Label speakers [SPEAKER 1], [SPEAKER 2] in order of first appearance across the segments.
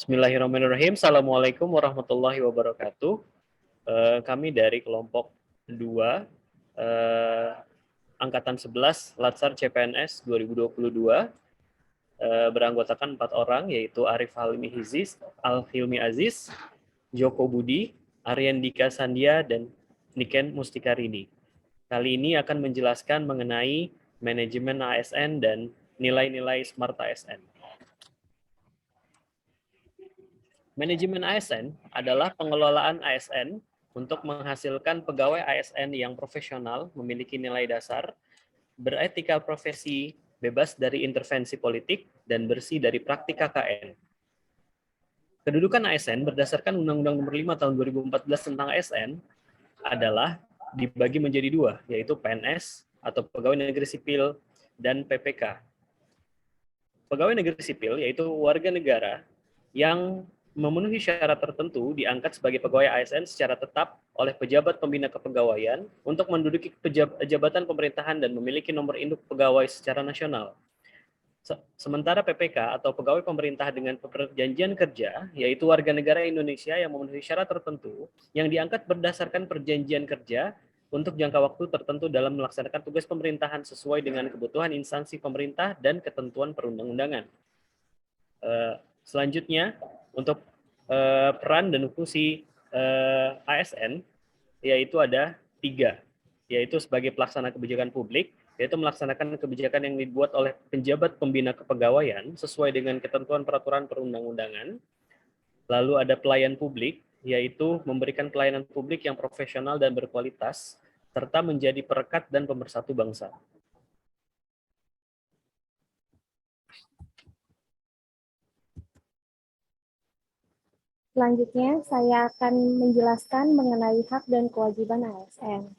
[SPEAKER 1] Bismillahirrahmanirrahim. Assalamualaikum warahmatullahi wabarakatuh. Kami dari kelompok 2, Angkatan 11, Latsar CPNS 2022, beranggotakan 4 orang, yaitu Arif Hilmi Aziz, Joko Budi, Aryan Dika Sandia, dan Niken Mustikarini. Kali ini akan menjelaskan mengenai manajemen ASN dan nilai-nilai Smart ASN. Manajemen ASN adalah pengelolaan ASN untuk menghasilkan pegawai ASN yang profesional, memiliki nilai dasar, beretika profesi, bebas dari intervensi politik, dan bersih dari praktik KKN. Kedudukan ASN berdasarkan Undang-Undang Nomor 5 Tahun 2014 tentang ASN adalah dibagi menjadi 2, yaitu PNS atau Pegawai Negeri Sipil dan PPK. Pegawai negeri sipil yaitu warga negara yang memenuhi syarat tertentu diangkat sebagai pegawai ASN secara tetap oleh pejabat pembina kepegawaian untuk menduduki jabatan pemerintahan dan memiliki nomor induk pegawai secara nasional. Sementara PPK atau pegawai pemerintah dengan perjanjian kerja yaitu warga negara Indonesia yang memenuhi syarat tertentu yang diangkat berdasarkan perjanjian kerja untuk jangka waktu tertentu dalam melaksanakan tugas pemerintahan sesuai dengan kebutuhan instansi pemerintah dan ketentuan perundang-undangan. Selanjutnya, untuk peran dan fungsi ASN, yaitu ada 3, yaitu sebagai pelaksana kebijakan publik, yaitu melaksanakan kebijakan yang dibuat oleh penjabat pembina kepegawaian sesuai dengan ketentuan peraturan perundang-undangan. Lalu ada pelayan publik, yaitu memberikan pelayanan publik yang profesional dan berkualitas, serta menjadi perekat dan pemersatu bangsa.
[SPEAKER 2] Selanjutnya, saya akan menjelaskan mengenai hak dan kewajiban ASN.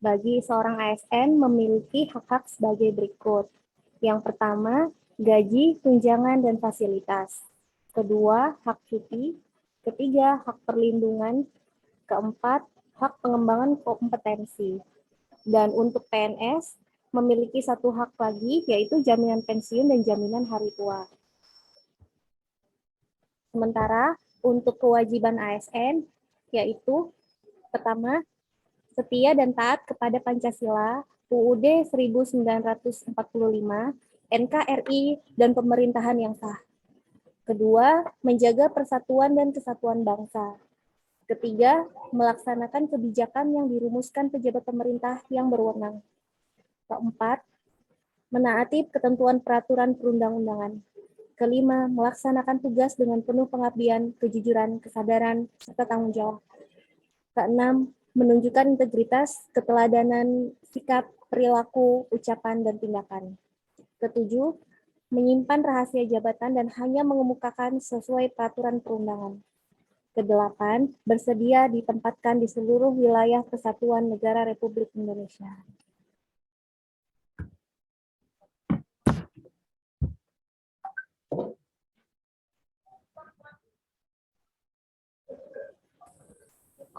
[SPEAKER 2] Bagi seorang ASN memiliki hak-hak sebagai berikut. Yang pertama, gaji, tunjangan, dan fasilitas. Kedua, hak cuti. Ketiga, hak perlindungan. Keempat, hak pengembangan kompetensi. Dan untuk PNS, memiliki satu hak lagi, yaitu jaminan pensiun dan jaminan hari tua. Sementara untuk kewajiban ASN, yaitu pertama, setia dan taat kepada Pancasila, UUD 1945, NKRI, dan pemerintahan yang sah. Kedua, menjaga persatuan dan kesatuan bangsa. Ketiga, melaksanakan kebijakan yang dirumuskan pejabat pemerintah yang berwenang. Keempat, menaati ketentuan peraturan perundang-undangan. Kelima, melaksanakan tugas dengan penuh pengabdian, kejujuran, kesadaran, serta tanggung jawab. Keenam, menunjukkan integritas, keteladanan, sikap, perilaku, ucapan, dan tindakan. Ketujuh, menyimpan rahasia jabatan dan hanya mengemukakan sesuai peraturan perundangan. Kedelapan, bersedia ditempatkan di seluruh wilayah Kesatuan Negara Republik Indonesia.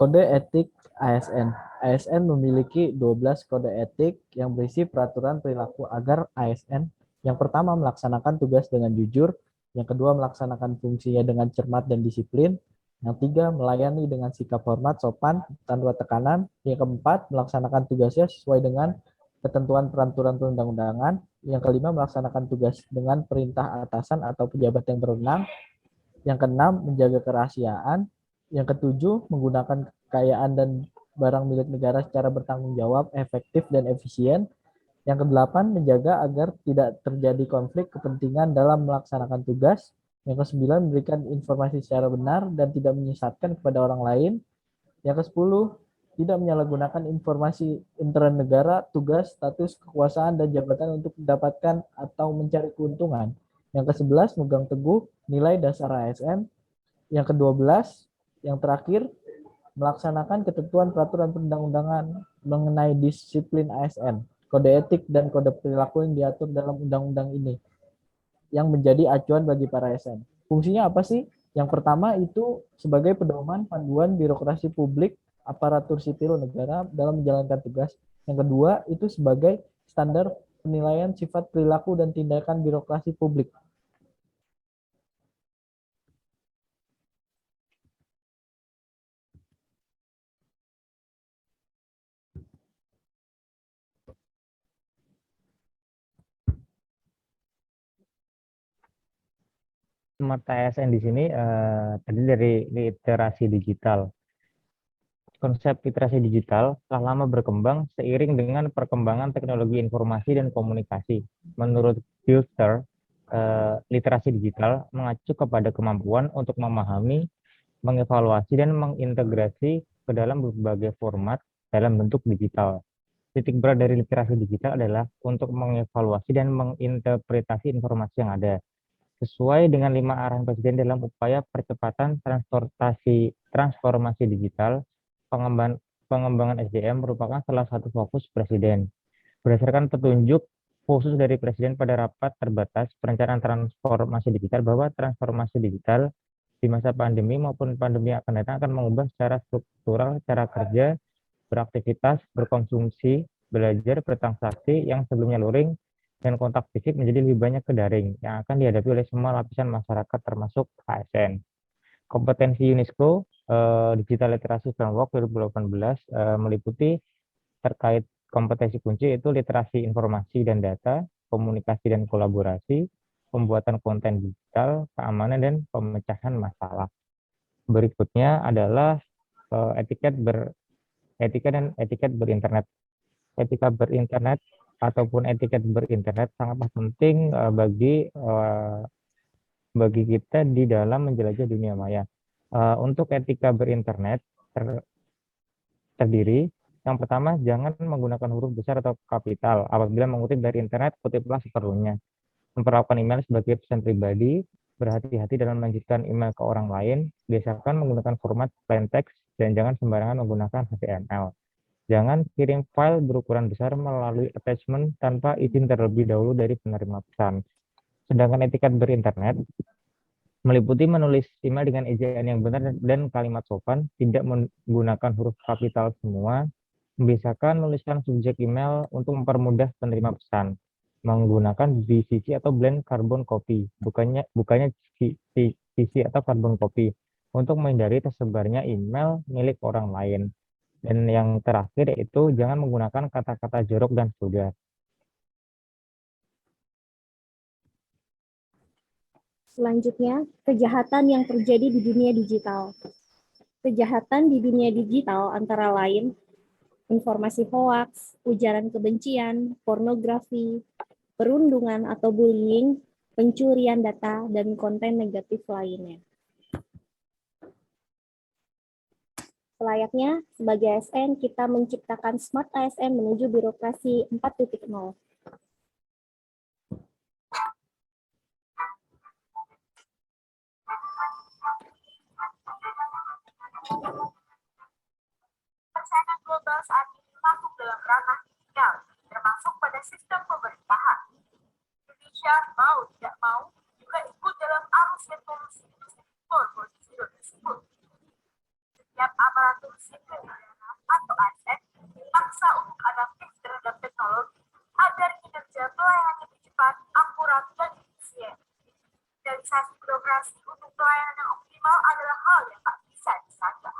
[SPEAKER 3] Kode etik ASN. ASN memiliki 12 kode etik yang berisi peraturan perilaku agar ASN yang pertama melaksanakan tugas dengan jujur, yang kedua melaksanakan fungsinya dengan cermat dan disiplin, yang tiga melayani dengan sikap hormat, sopan, tanpa tekanan, yang keempat melaksanakan tugasnya sesuai dengan ketentuan peraturan perundang-undangan, yang kelima melaksanakan tugas dengan perintah atasan atau pejabat yang berwenang, yang keenam menjaga kerahasiaan, yang ketujuh, menggunakan kekayaan dan barang milik negara secara bertanggung jawab, efektif, dan efisien. Yang kedelapan, menjaga agar tidak terjadi konflik kepentingan dalam melaksanakan tugas. Yang kesembilan, memberikan informasi secara benar dan tidak menyesatkan kepada orang lain. Yang kesepuluh, tidak menyalahgunakan informasi intern negara, tugas, status, kekuasaan, dan jabatan untuk mendapatkan atau mencari keuntungan. Yang ke-11, memegang teguh nilai dasar ASN. Yang ke-12, yang terakhir, melaksanakan ketentuan peraturan perundang-undangan mengenai disiplin ASN, kode etik dan kode perilaku yang diatur dalam undang-undang ini, yang menjadi acuan bagi para ASN. Fungsinya apa sih? Yang pertama itu sebagai pedoman panduan birokrasi publik aparatur sipil negara dalam menjalankan tugas. Yang kedua itu sebagai standar penilaian sifat perilaku dan tindakan birokrasi publik.
[SPEAKER 4] Smart ASN di sini tadi dari literasi digital. Konsep literasi digital telah lama berkembang seiring dengan perkembangan teknologi informasi dan komunikasi. Menurut Filter, literasi digital mengacu kepada kemampuan untuk memahami, mengevaluasi, dan mengintegrasi ke dalam berbagai format dalam bentuk digital. Titik berat dari literasi digital adalah untuk mengevaluasi dan menginterpretasi informasi yang ada sesuai dengan 5 arahan Presiden dalam upaya percepatan transformasi digital. Pengembangan SDM merupakan salah satu fokus Presiden. Berdasarkan petunjuk khusus dari Presiden pada rapat terbatas perencanaan transformasi digital, bahwa transformasi digital di masa pandemi maupun pandemi yang akan datang akan mengubah secara struktural cara kerja, beraktivitas, berkonsumsi, belajar, bertransaksi yang sebelumnya luring dan kontak fisik menjadi lebih banyak ke daring yang akan dihadapi oleh semua lapisan masyarakat termasuk ASN. Kompetensi UNESCO Digital Literacy Framework 2018 meliputi terkait kompetensi kunci yaitu literasi informasi dan data, komunikasi dan kolaborasi, pembuatan konten digital, keamanan dan pemecahan masalah. Berikutnya adalah etika dan etiket berinternet. Etika berinternet ataupun etiket berinternet sangatlah penting bagi kita di dalam menjelajah dunia maya. Untuk etika berinternet terdiri, yang pertama, jangan menggunakan huruf besar atau kapital. Apabila mengutip dari internet, kutiplah seperlunya. Memperlakukan email sebagai pesan pribadi, berhati-hati dalam melanjutkan email ke orang lain, biasakan menggunakan format plain text, dan jangan sembarangan menggunakan HTML. Jangan kirim file berukuran besar melalui attachment tanpa izin terlebih dahulu dari penerima pesan. Sedangkan etiket berinternet meliputi menulis email dengan ejaan yang benar dan kalimat sopan, tidak menggunakan huruf kapital semua, membiasakan menuliskan subjek email untuk mempermudah penerima pesan, menggunakan BCC atau blend carbon copy, bukannya CC atau carbon copy, untuk menghindari tersebarnya email milik orang lain. Dan yang terakhir yaitu jangan menggunakan kata-kata jorok dan vulgar.
[SPEAKER 2] Selanjutnya, kejahatan yang terjadi di dunia digital. Kejahatan di dunia digital antara lain informasi hoaks, ujaran kebencian, pornografi, perundungan atau bullying, pencurian data, dan konten negatif lainnya. Selayaknya, sebagai ASN, kita menciptakan Smart ASN menuju birokrasi 4.0.
[SPEAKER 5] Persaingan global saat ini masuk dalam ranah digital, termasuk pada sistem pemerintahan. Indonesia mau tidak mau juga ikut dalam arus revolusi industri 4.0 tersebut. Setiap aparatur sipil negara atau ASN dipaksa untuk adaptif terhadap teknologi agar kinerja pelayanan lebih cepat, akurat, dan efisien. Digitalisasi birokrasi untuk pelayanan yang optimal adalah hal yang tak bisa disanggah.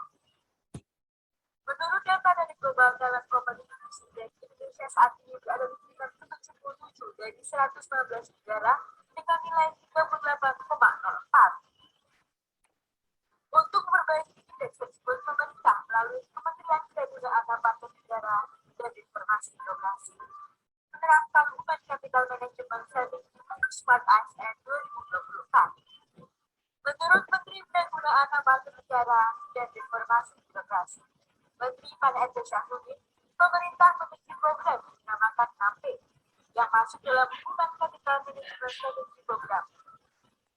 [SPEAKER 5] Menurut data dari Global Talent Competitiveness Index, Indonesia saat ini berada di peringkat ke-77 dari 119 negara dengan nilai 38,04. Untuk memperbaiki indeks tersebut, pemerintah melalui Kementerian Kedaruratan Aparatur Negara dan Informasi Birokrasi menerapkan Human Capital Management Strategy untuk Smart ASN 2024. Menurut Menteri Kedaruratan Aparatur Negara dan Informasi Birokrasi, Menteri Pan-RB Syafruddin, pemerintah memiliki program yang dinamakan HAMP yang masuk dalam Human Capital Management Strategy Program.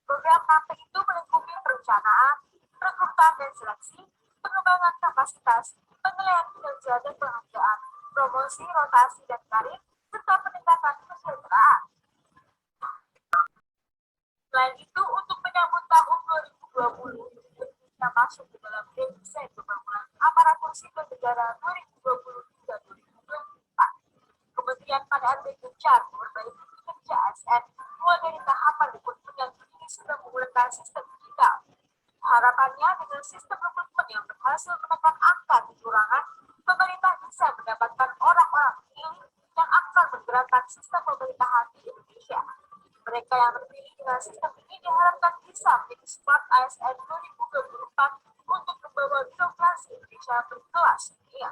[SPEAKER 5] Program HAMP itu melingkupi perencanaan, rekrutan dan seleksi, pengembangan kapasitas, penilaian kinerja dan penghargaan, promosi, rotasi dan karir, serta peningkatan kesejahteraan. Selain itu, untuk menyambut tahun 2020, Indonesia masuk ke dalam desain pembangunan aparatur sipil negara 2020-2024. Kementerian Pan-RB gencar memperbaiki kinerja ASN mulai dari tahapan rekrutmen yang kini sudah menggunakan sistem digital. Harapannya dengan sistem rekrutmen yang berhasil menekan angka kecurangan, pemerintah bisa mendapatkan orang-orang pilih yang akan menggerakkan sistem pemerintahan di Indonesia. Mereka yang terpilih dengan sistem ini diharapkan bisa menjadi Smart ASN 2024 untuk membawa birokrasi Indonesia berkelas dunia.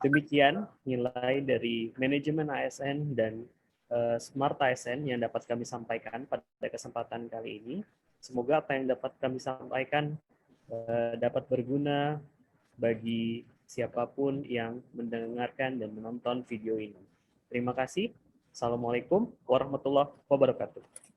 [SPEAKER 1] Demikian nilai dari manajemen ASN dan Smart ASN yang dapat kami sampaikan pada kesempatan kali ini. Semoga apa yang dapat kami sampaikan dapat berguna bagi siapapun yang mendengarkan dan menonton video ini. Terima kasih. Assalamualaikum warahmatullahi wabarakatuh.